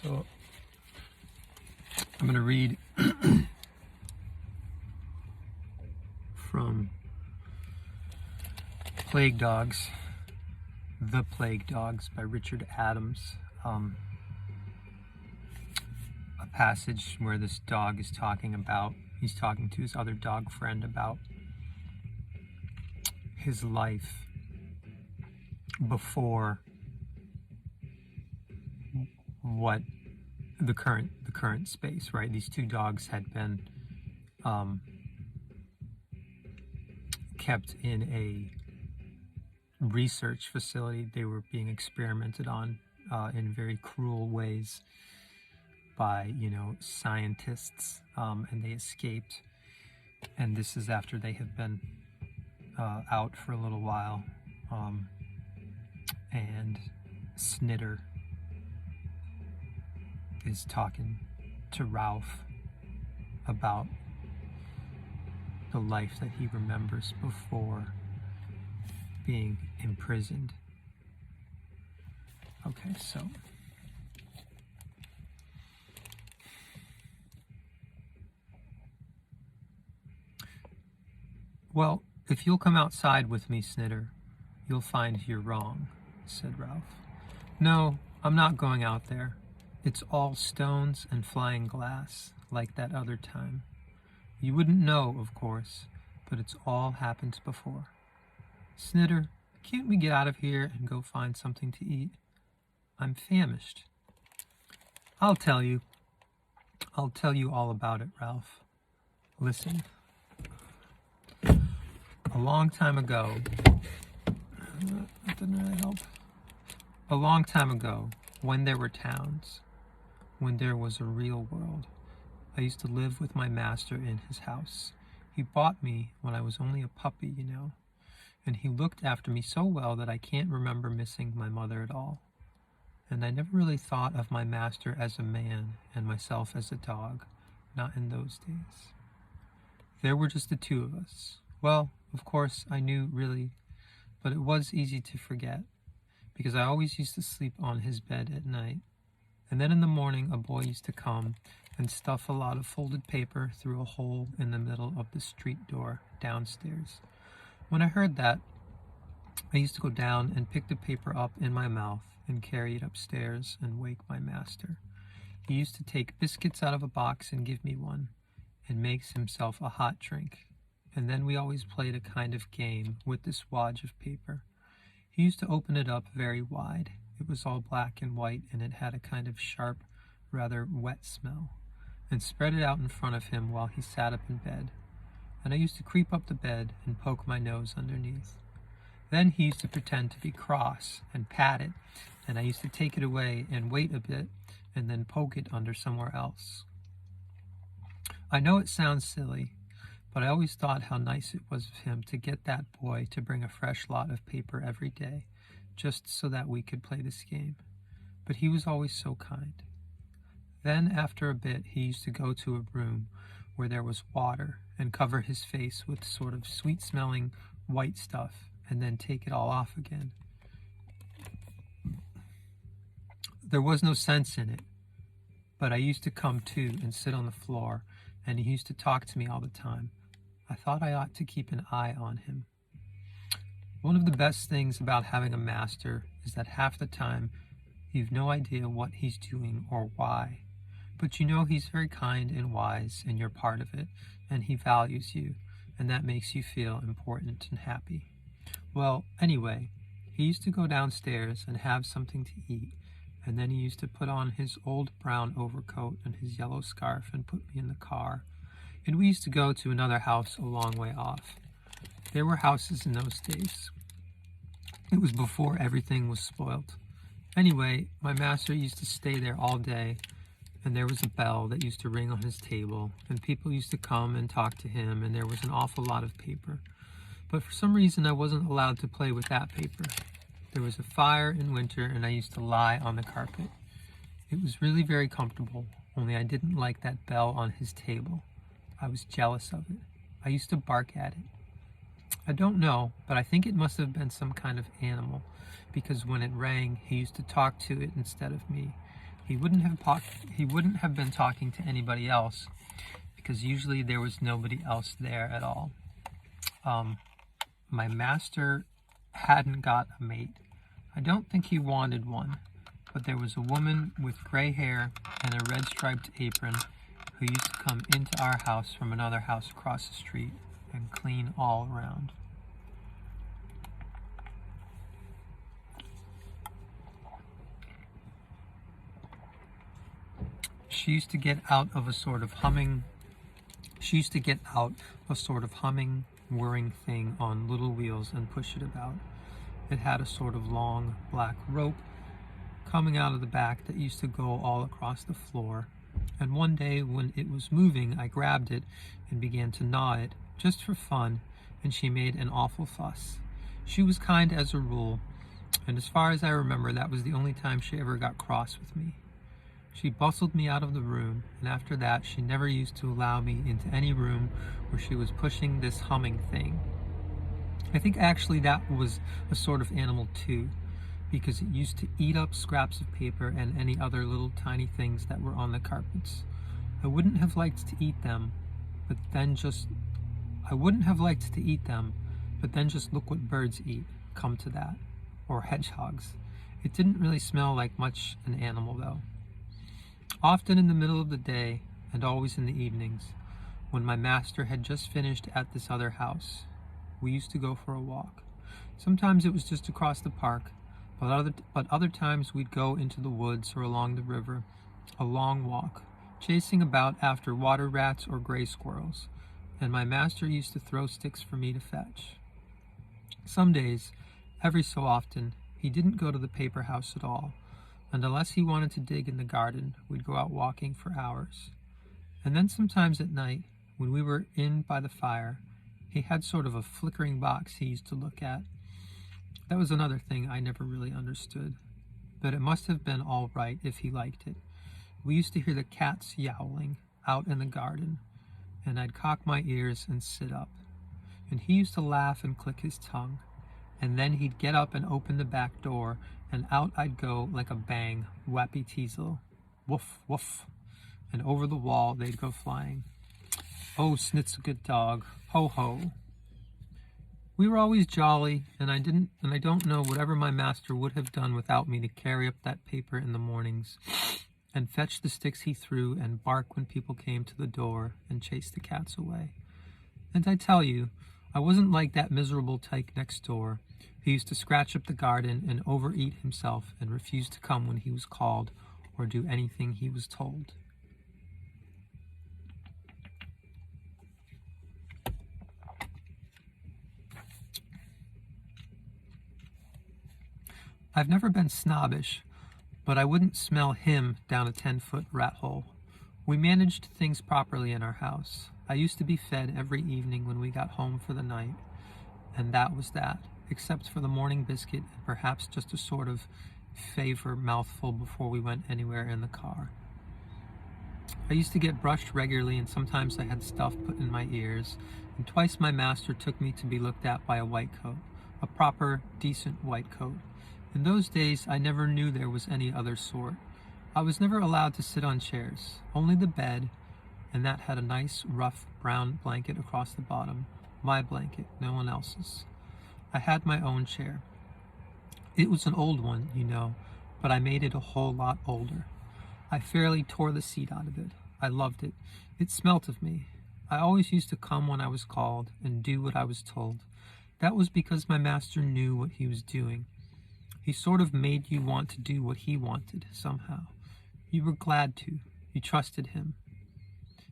So I'm going to read from Plague Dogs, The Plague Dogs by Richard Adams. A passage where this dog is he's talking to his other dog friend about his life before what the current space, right? These two dogs had been kept in a research facility. They were being experimented on in very cruel ways by, scientists, and they escaped. And this is after they have been out for a little while. And Snitter is talking to Rowf about the life that he remembers before being imprisoned. Okay, so well, if you'll come outside with me, Snitter, you'll find you're wrong, said Rowf. No, I'm not going out there. It's all stones and flying glass, like that other time. You wouldn't know, of course, but it's all happened before. Snitter, can't we get out of here and go find something to eat? I'm famished. I'll tell you all about it, Rowf. Listen. A long time ago, that didn't really help. A long time ago, when there were towns, when there was a real world, I used to live with my master in his house. He bought me when I was only a puppy, and he looked after me so well that I can't remember missing my mother at all. And I never really thought of my master as a man and myself as a dog, not in those days. There were just the two of us. Well, of course, I knew really, but it was easy to forget, because I always used to sleep on his bed at night. And then in the morning, a boy used to come and stuff a lot of folded paper through a hole in the middle of the street door downstairs. When I heard that, I used to go down and pick the paper up in my mouth and carry it upstairs and wake my master. He used to take biscuits out of a box and give me one, and makes himself a hot drink. And then we always played a kind of game with this wad of paper. He used to open it up very wide. It was all black and white, and it had a kind of sharp, rather wet smell, and spread it out in front of him while he sat up in bed. And I used to creep up the bed and poke my nose underneath. Then he used to pretend to be cross and pat it, and I used to take it away and wait a bit and then poke it under somewhere else. I know it sounds silly, but I always thought how nice it was of him to get that boy to bring a fresh lot of paper every day, just so that we could play this game. But he was always so kind. Then after a bit, he used to go to a room where there was water and cover his face with sort of sweet-smelling white stuff and then take it all off again. There was no sense in it, but I used to come too and sit on the floor, and he used to talk to me all the time. I thought I ought to keep an eye on him. One of the best things about having a master is that half the time you've no idea what he's doing or why. But he's very kind and wise, and you're part of it, and he values you, and that makes you feel important and happy. Well, anyway, he used to go downstairs and have something to eat, and then he used to put on his old brown overcoat and his yellow scarf and put me in the car. And we used to go to another house a long way off. There were houses in those days. It was before everything was spoiled. Anyway, my master used to stay there all day, and there was a bell that used to ring on his table, and people used to come and talk to him, and there was an awful lot of paper. But for some reason, I wasn't allowed to play with that paper. There was a fire in winter, and I used to lie on the carpet. It was really very comfortable, only I didn't like that bell on his table. I was jealous of it. I used to bark at it. I don't know, but I think it must have been some kind of animal, because when it rang, he used to talk to it instead of me, He wouldn't have been talking to anybody else because usually there was nobody else there at all. My master hadn't got a mate. I don't think he wanted one, but there was a woman with gray hair and a red striped apron who used to come into our house from another house across the street and clean all around. She used to get out a sort of humming, whirring thing on little wheels and push it about. It had a sort of long black rope coming out of the back that used to go all across the floor. And one day when it was moving, I grabbed it and began to gnaw it, just for fun, and she made an awful fuss. She was kind as a rule, and as far as I remember, that was the only time she ever got cross with me. She bustled me out of the room, and after that she never used to allow me into any room where she was pushing this humming thing. I think actually that was a sort of animal too, because it used to eat up scraps of paper and any other little tiny things that were on the carpets. I wouldn't have liked to eat them, but then just look what birds eat, come to that, or hedgehogs. It didn't really smell like much an animal though. Often in the middle of the day, and always in the evenings, when my master had just finished at this other house, we used to go for a walk. Sometimes it was just across the park, but other times we'd go into the woods or along the river, a long walk, chasing about after water rats or gray squirrels, and my master used to throw sticks for me to fetch. Some days, every so often, he didn't go to the paper house at all, and unless he wanted to dig in the garden, we'd go out walking for hours. And then sometimes at night, when we were in by the fire, he had sort of a flickering box he used to look at. That was another thing I never really understood, but it must have been all right if he liked it. We used to hear the cats yowling out in the garden, and I'd cock my ears and sit up. And he used to laugh and click his tongue, and then he'd get up and open the back door, and out I'd go like a bang, wappy teasel, woof, woof, and over the wall they'd go flying. Oh, Snit's a good dog, ho ho. We were always jolly, and I don't know whatever my master would have done without me to carry up that paper in the mornings, and fetch the sticks he threw, and bark when people came to the door, and chase the cats away. And I tell you, I wasn't like that miserable tyke next door. He used to scratch up the garden and overeat himself and refuse to come when he was called or do anything he was told. I've never been snobbish, but I wouldn't smell him down a 10-foot rat hole. We managed things properly in our house. I used to be fed every evening when we got home for the night, and that was that, except for the morning biscuit and perhaps just a sort of favor mouthful before we went anywhere in the car. I used to get brushed regularly, and sometimes I had stuff put in my ears, and twice my master took me to be looked at by a white coat, a proper, decent white coat. In those days, I never knew there was any other sort. I was never allowed to sit on chairs, only the bed, and that had a nice, rough, brown blanket across the bottom. My blanket, no one else's. I had my own chair. It was an old one, you know, but I made it a whole lot older. I fairly tore the seat out of it. I loved it. It smelt of me. I always used to come when I was called and do what I was told. That was because my master knew what he was doing. He sort of made you want to do what he wanted, somehow. You were glad to. You trusted him.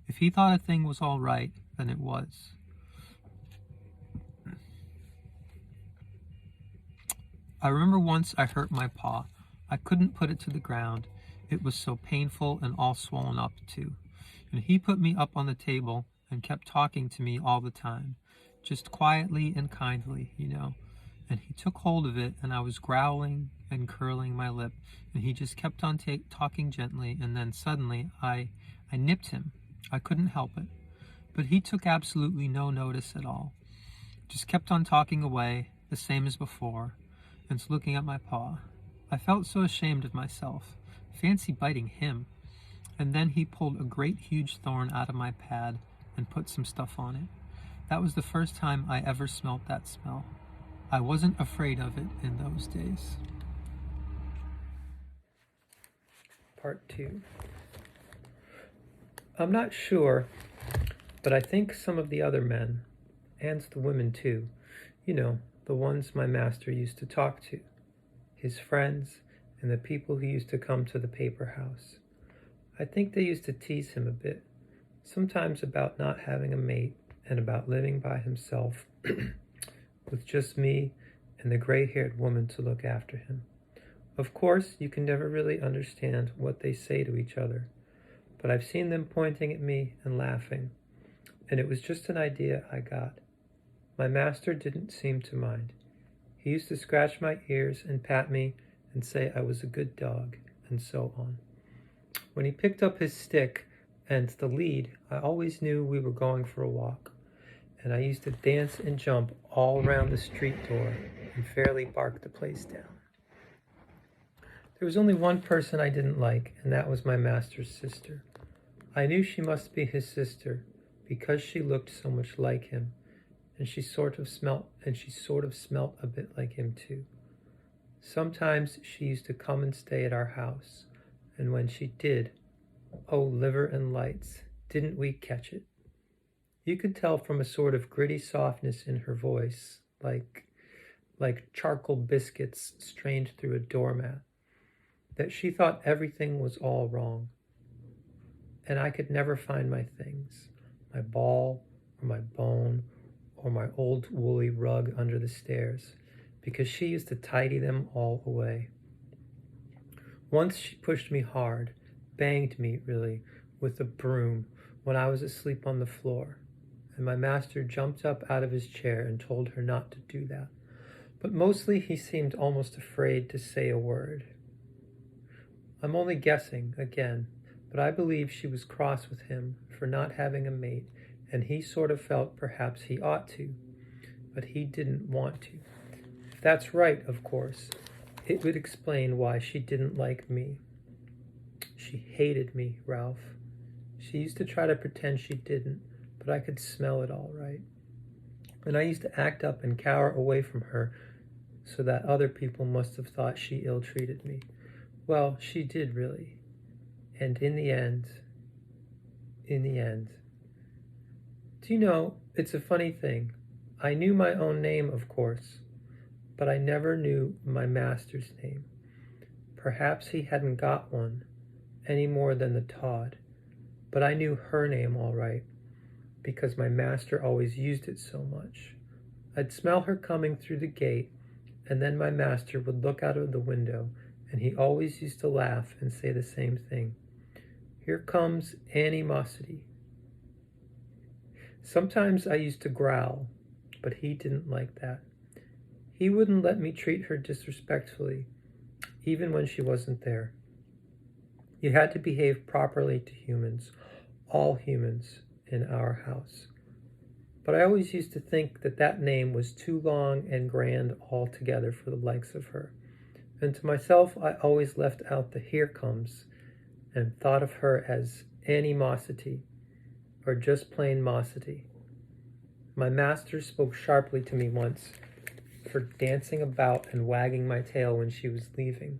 If he thought a thing was all right, then it was. I remember once I hurt my paw. I couldn't put it to the ground. It was so painful and all swollen up, too. And he put me up on the table and kept talking to me all the time, just quietly and kindly, you know. And he took hold of it, and I was growling and curling my lip, and he just kept on talking gently, and then suddenly I nipped him. I couldn't help it. But he took absolutely no notice at all. Just kept on talking away, the same as before, and looking at my paw. I felt so ashamed of myself. Fancy biting him. And then he pulled a great huge thorn out of my pad and put some stuff on it. That was the first time I ever smelt that smell. I wasn't afraid of it in those days. Part 2. I'm not sure, but I think some of the other men, and the women too, the ones my master used to talk to, his friends, and the people who used to come to the paper house. I think they used to tease him a bit, sometimes about not having a mate and about living by himself with just me and the gray-haired woman to look after him. Of course, you can never really understand what they say to each other, but I've seen them pointing at me and laughing, and it was just an idea I got. My master didn't seem to mind. He used to scratch my ears and pat me and say I was a good dog, and so on. When he picked up his stick and the lead, I always knew we were going for a walk, and I used to dance and jump all around the street door and fairly bark the place down. There was only one person I didn't like, and that was my master's sister. I knew she must be his sister because she looked so much like him, and she sort of smelt a bit like him too. Sometimes she used to come and stay at our house, and when she did, oh, liver and lights, didn't we catch it? You could tell from a sort of gritty softness in her voice, like charcoal biscuits strained through a doormat, that she thought everything was all wrong. And I could never find my things, my ball or my bone or my old woolly rug under the stairs, because she used to tidy them all away. Once she pushed me hard, banged me, really, with a broom when I was asleep on the floor, and my master jumped up out of his chair and told her not to do that. But mostly he seemed almost afraid to say a word. I'm only guessing, again, but I believe she was cross with him for not having a mate, and he sort of felt perhaps he ought to, but he didn't want to. If that's right, of course, it would explain why she didn't like me. She hated me, Rowf. She used to try to pretend she didn't, but I could smell it all right. And I used to act up and cower away from her so that other people must have thought she ill-treated me. Well, she did really. And in the end, do you know, it's a funny thing. I knew my own name, of course, but I never knew my master's name. Perhaps he hadn't got one, any more than the Todd, but I knew her name all right, because my master always used it so much. I'd smell her coming through the gate, and then my master would look out of the window, and he always used to laugh and say the same thing. Here comes animosity. Sometimes I used to growl, but he didn't like that. He wouldn't let me treat her disrespectfully, even when she wasn't there. You had to behave properly to humans, all humans, in our house. But I always used to think that name was too long and grand altogether for the likes of her. And to myself, I always left out the here comes and thought of her as animosity, or just plain mossity. My master spoke sharply to me once for dancing about and wagging my tail when she was leaving,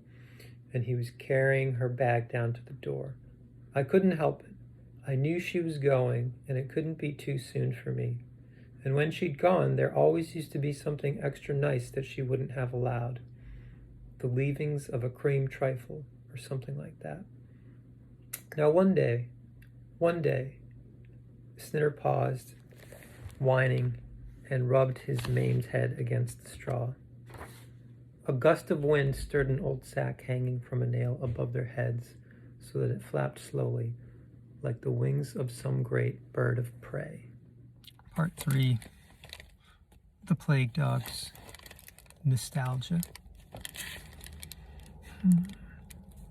and he was carrying her bag down to the door. I couldn't help it. I knew she was going, and it couldn't be too soon for me. And when she'd gone, there always used to be something extra nice that she wouldn't have allowed. The leavings of a cream trifle, or something like that. Now one day, Snitter paused, whining, and rubbed his maimed head against the straw. A gust of wind stirred an old sack hanging from a nail above their heads so that it flapped slowly, like the wings of some great bird of prey. Part 3. The Plague Dogs. Nostalgia.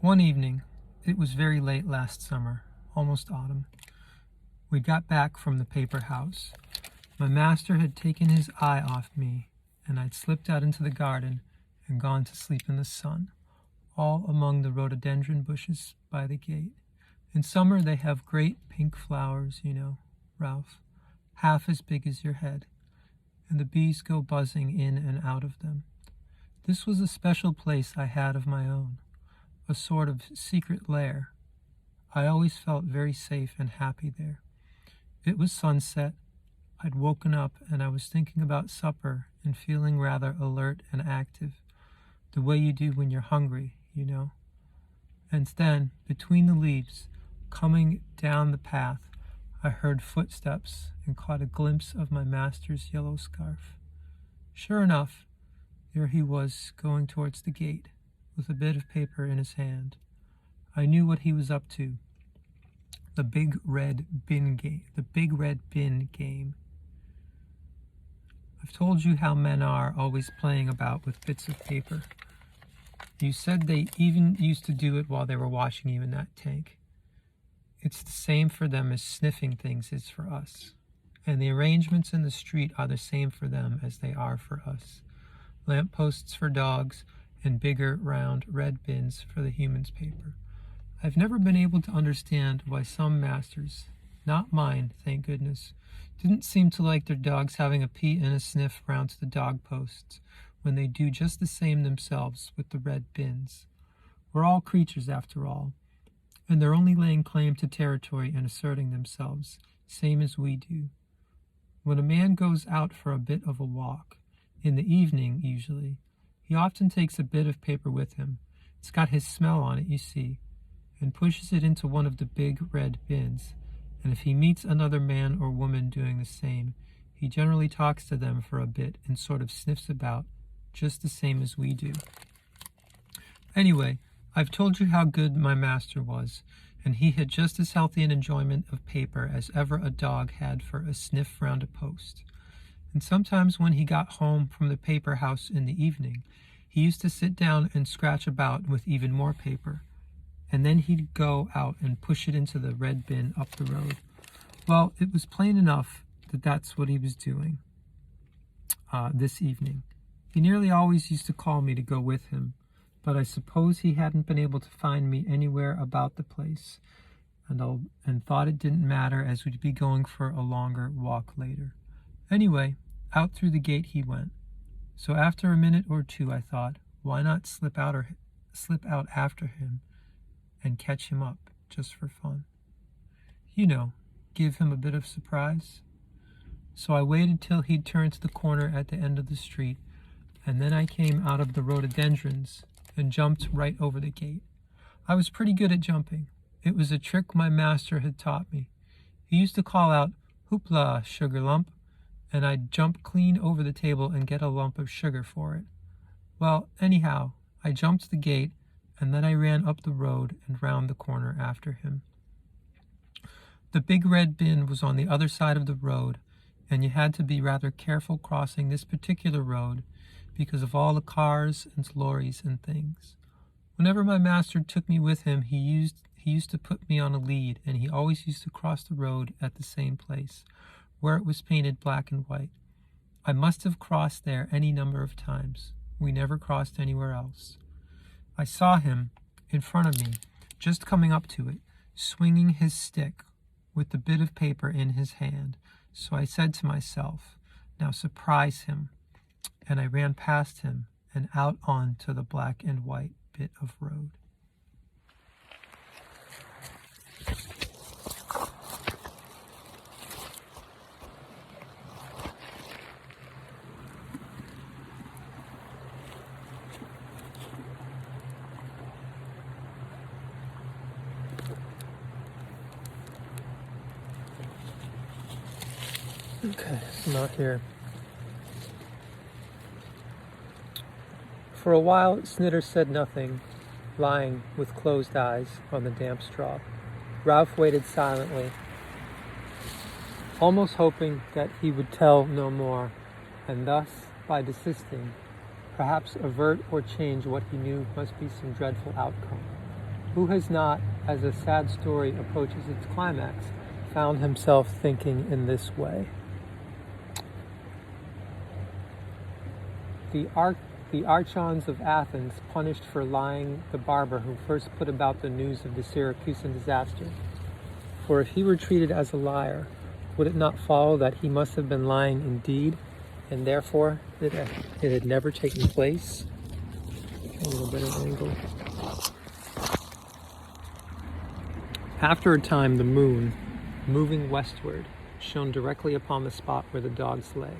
One evening, it was very late last summer, almost autumn. We got back from the paper house. My master had taken his eye off me, and I'd slipped out into the garden and gone to sleep in the sun, all among the rhododendron bushes by the gate. In summer they have great pink flowers, Rowf, half as big as your head, and the bees go buzzing in and out of them. This was a special place I had of my own, a sort of secret lair. I always felt very safe and happy there. It was sunset. I'd woken up and I was thinking about supper and feeling rather alert and active, the way you do when you're hungry, And then, between the leaves, coming down the path, I heard footsteps and caught a glimpse of my master's yellow scarf. Sure enough, there he was going towards the gate, with a bit of paper in his hand. I knew what he was up to. The big red bin game. I've told you how men are always playing about with bits of paper. You said they even used to do it while they were washing you in that tank. It's the same for them as sniffing things is for us. And the arrangements in the street are the same for them as they are for us. Lampposts for dogs and bigger, round, red bins for the humans' paper. I've never been able to understand why some masters, not mine, thank goodness, didn't seem to like their dogs having a pee and a sniff round to the dog posts when they do just the same themselves with the red bins. We're all creatures after all, and they're only laying claim to territory and asserting themselves, same as we do. When a man goes out for a bit of a walk, in the evening usually, he often takes a bit of paper with him. It's got his smell on it, you see, and pushes it into one of the big red bins. And if he meets another man or woman doing the same, he generally talks to them for a bit and sort of sniffs about, just the same as we do. Anyway, I've told you how good my master was, and he had just as healthy an enjoyment of paper as ever a dog had for a sniff round a post. And sometimes when he got home from the paper house in the evening, he used to sit down and scratch about with even more paper, and then he'd go out and push it into the red bin up the road. Well, it was plain enough that that's what he was doing this evening. He nearly always used to call me to go with him, but I suppose he hadn't been able to find me anywhere about the place, and thought it didn't matter as we'd be going for a longer walk later. Anyway, out through the gate he went. So after a minute or two I thought, why not slip out after him and catch him up just for fun? Give him a bit of surprise. So I waited till he'd turned to the corner at the end of the street, and then I came out of the rhododendrons and jumped right over the gate. I was pretty good at jumping. It was a trick my master had taught me. He used to call out, "Hoopla, sugar lump," and I'd jump clean over the table and get a lump of sugar for it. Well, anyhow, I jumped the gate, and then I ran up the road and round the corner after him. The big red bin was on the other side of the road, and you had to be rather careful crossing this particular road because of all the cars and lorries and things. Whenever my master took me with him, he used to put me on a lead, and he always used to cross the road at the same place, where it was painted black and white. I must have crossed there any number of times. We never crossed anywhere else. I saw him, in front of me, just coming up to it, swinging his stick with the bit of paper in his hand. So I said to myself, now surprise him. And I ran past him and out onto the black and white bit of road. Okay, so I'm out here. For a while, Snitter said nothing, lying with closed eyes on the damp straw. Rowf waited silently, almost hoping that he would tell no more, and thus, by desisting, perhaps avert or change what he knew must be some dreadful outcome. Who has not, as a sad story approaches its climax, found himself thinking in this the archons of Athens punished for lying the barber who first put about the news of the Syracusan disaster. For if he were treated as a liar, would it not follow that he must have been lying indeed, and therefore it had never taken place? A little better angle. After a time, the moon, moving westward, shone directly upon the spot where the dogs lay.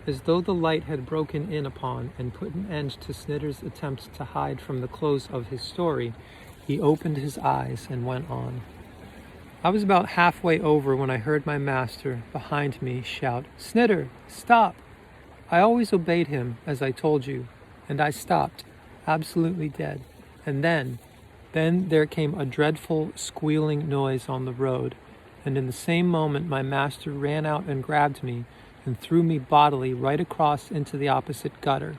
As though the light had broken in upon and put an end to Snitter's attempts to hide from the close of his story, he opened his eyes and went on. I was about halfway over when I heard my master, behind me, shout, "Snitter, stop!" I always obeyed him, as I told you, and I stopped, absolutely dead. And then there came a dreadful squealing noise on the road, and in the same moment my master ran out and grabbed me and threw me bodily right across into the opposite gutter.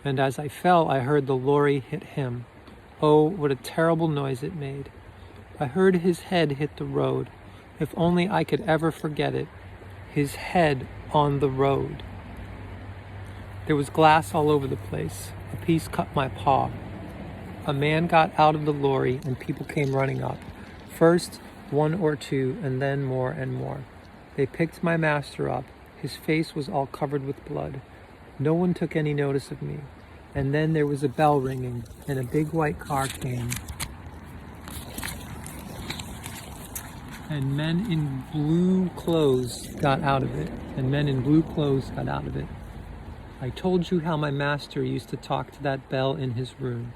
And as I fell, I heard the lorry hit him. Oh, what a terrible noise it made. I heard his head hit the road. If only I could ever forget it. His head on the road. There was glass all over the place. A piece cut my paw. A man got out of the lorry and people came running up. First, one or two, and then more and more. They picked my master up. His face was all covered with blood. No one took any notice of me. And then there was a bell ringing, and a big white car came. And men in blue clothes got out of it. I told you how my master used to talk to that bell in his room.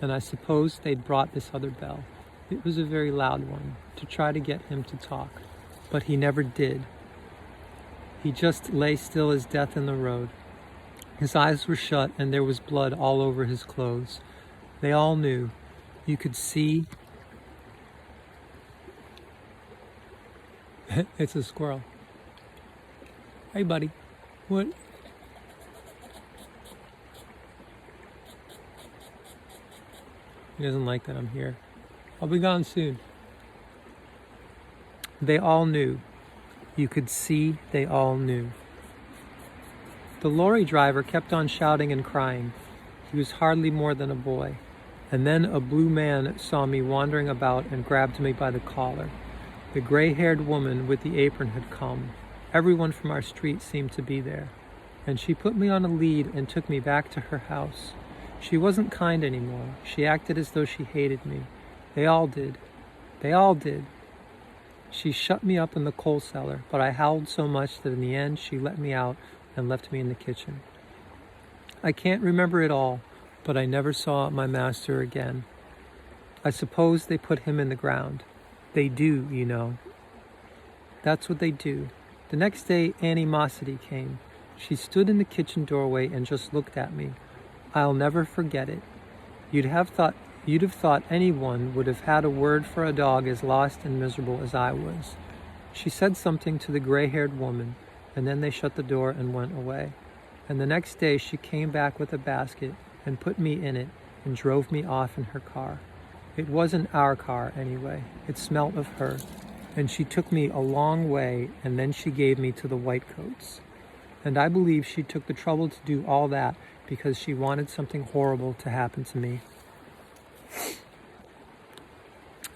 And I suppose they'd brought this other bell. It was a very loud one, to try to get him to talk. But he never did. He just lay still as death in the road. His eyes were shut and there was blood all over his clothes. They all knew. You could see. It's a squirrel. Hey, buddy. What? He doesn't like that I'm here. I'll be gone soon. They all knew. You could see they all knew. The lorry driver kept on shouting and crying. He was hardly more than a boy. And then a blue man saw me wandering about and grabbed me by the collar. The gray-haired woman with the apron had come. Everyone from our street seemed to be there. And she put me on a lead and took me back to her house. She wasn't kind anymore. She acted as though she hated me. They all did. She shut me up in the coal cellar, but I howled so much that in the end she let me out and left me in the kitchen. I can't remember it all, but I never saw my master again. I suppose they put him in the ground. They do, you know. That's what they do. The next day, animosity came. She stood in the kitchen doorway and just looked at me. I'll never forget it. You'd have thought anyone would have had a word for a dog as lost and miserable as I was. She said something to the gray-haired woman, and then they shut the door and went away. And the next day she came back with a basket and put me in it and drove me off in her car. It wasn't our car anyway. It smelt of her. And she took me a long way, and then she gave me to the whitecoats. And I believe she took the trouble to do all that because she wanted something horrible to happen to me.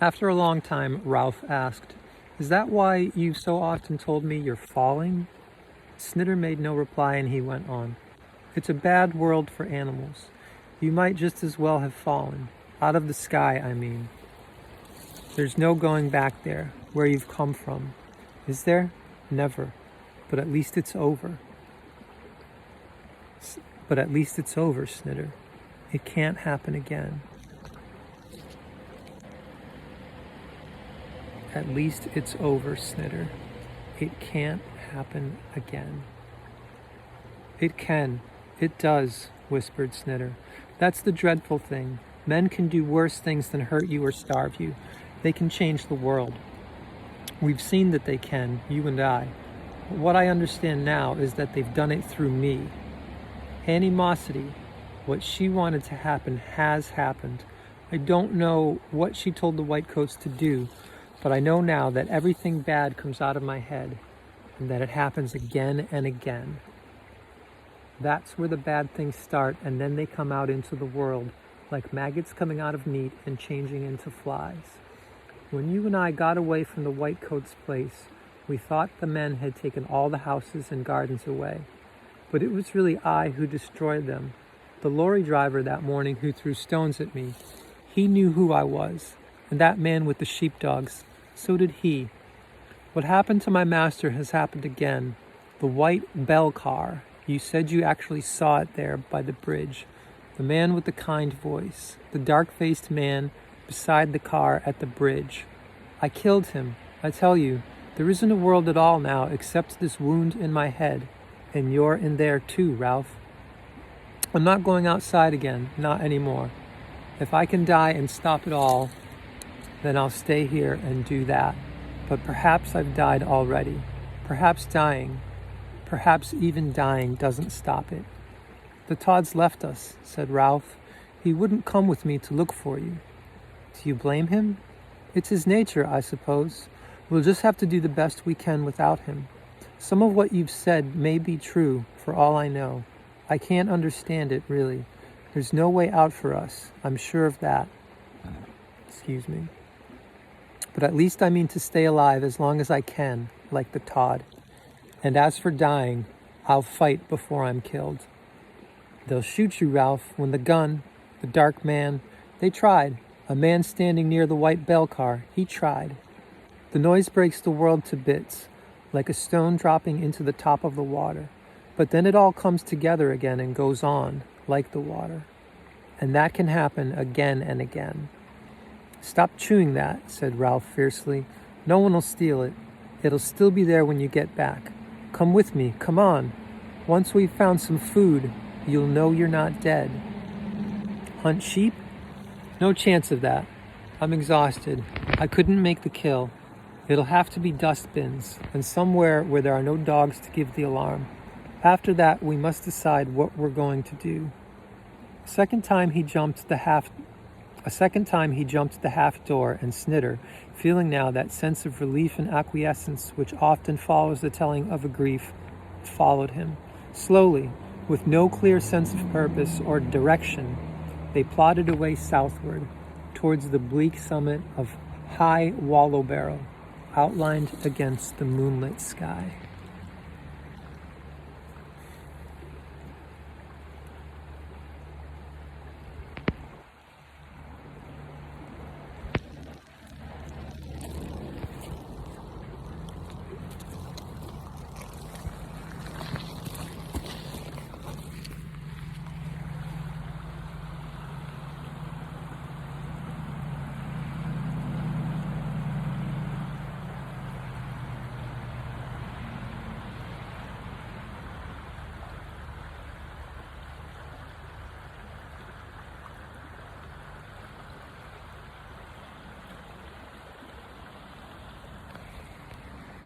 After a long time, Rowf asked, "Is that why you've so often told me you're falling?" Snitter made no reply and he went on. "It's a bad world for animals. You might just as well have fallen. Out of the sky, I mean. There's no going back there, where you've come from. Is there? Never. But at least it's over." But at least it's over, Snitter. It can't happen again. At least it's over, Snitter. It can't happen again. It can. It does, whispered Snitter. That's the dreadful thing. Men can do worse things than hurt you or starve you. They can change the world. We've seen that they can, you and I. But what I understand now is that they've done it through me. Animosity, what she wanted to happen has happened. I don't know what she told the whitecoats to do, but I know now that everything bad comes out of my head and that it happens again and again. That's where the bad things start, and then they come out into the world, like maggots coming out of meat and changing into flies. When you and I got away from the Whitecoats' place, we thought the men had taken all the houses and gardens away. But it was really I who destroyed them. The lorry driver that morning who threw stones at me, he knew who I was, and that man with the sheepdogs, so did he. What happened to my master has happened again. The white bell car, you said you actually saw it there by the bridge. The man with the kind voice, the dark-faced man beside the car at the bridge. I killed him. I tell you, there isn't a world at all now except this wound in my head. And you're in there too, Rowf. I'm not going outside again, not anymore. If I can die and stop it all, then I'll stay here and do that. But perhaps I've died already. Perhaps even dying doesn't stop it. The Todds left us, said Rowf. He wouldn't come with me to look for you. Do you blame him? It's his nature, I suppose. We'll just have to do the best we can without him. Some of what you've said may be true, for all I know. I can't understand it, really. There's no way out for us. I'm sure of that. Excuse me. But at least I mean to stay alive as long as I can, like the Todd. And as for dying, I'll fight before I'm killed. They'll shoot you, Rowf, when the gun, the dark man, they tried. A man standing near the white bell car, he tried. The noise breaks the world to bits, like a stone dropping into the top of the water. But then it all comes together again and goes on, like the water. And that can happen again and again. Stop chewing that, said Rowf fiercely. No one will steal it. It'll still be there when you get back. Come with me, come on. Once we've found some food, you'll know you're not dead. Hunt sheep? No chance of that. I'm exhausted. I couldn't make the kill. It'll have to be dustbins, and somewhere where there are no dogs to give the alarm. After that, we must decide what we're going to do. A second time he jumped the half door, and Snitter, feeling now that sense of relief and acquiescence which often follows the telling of a grief, followed him. Slowly, with no clear sense of purpose or direction, they plodded away southward, towards the bleak summit of High Wallow Barrow, outlined against the moonlit sky.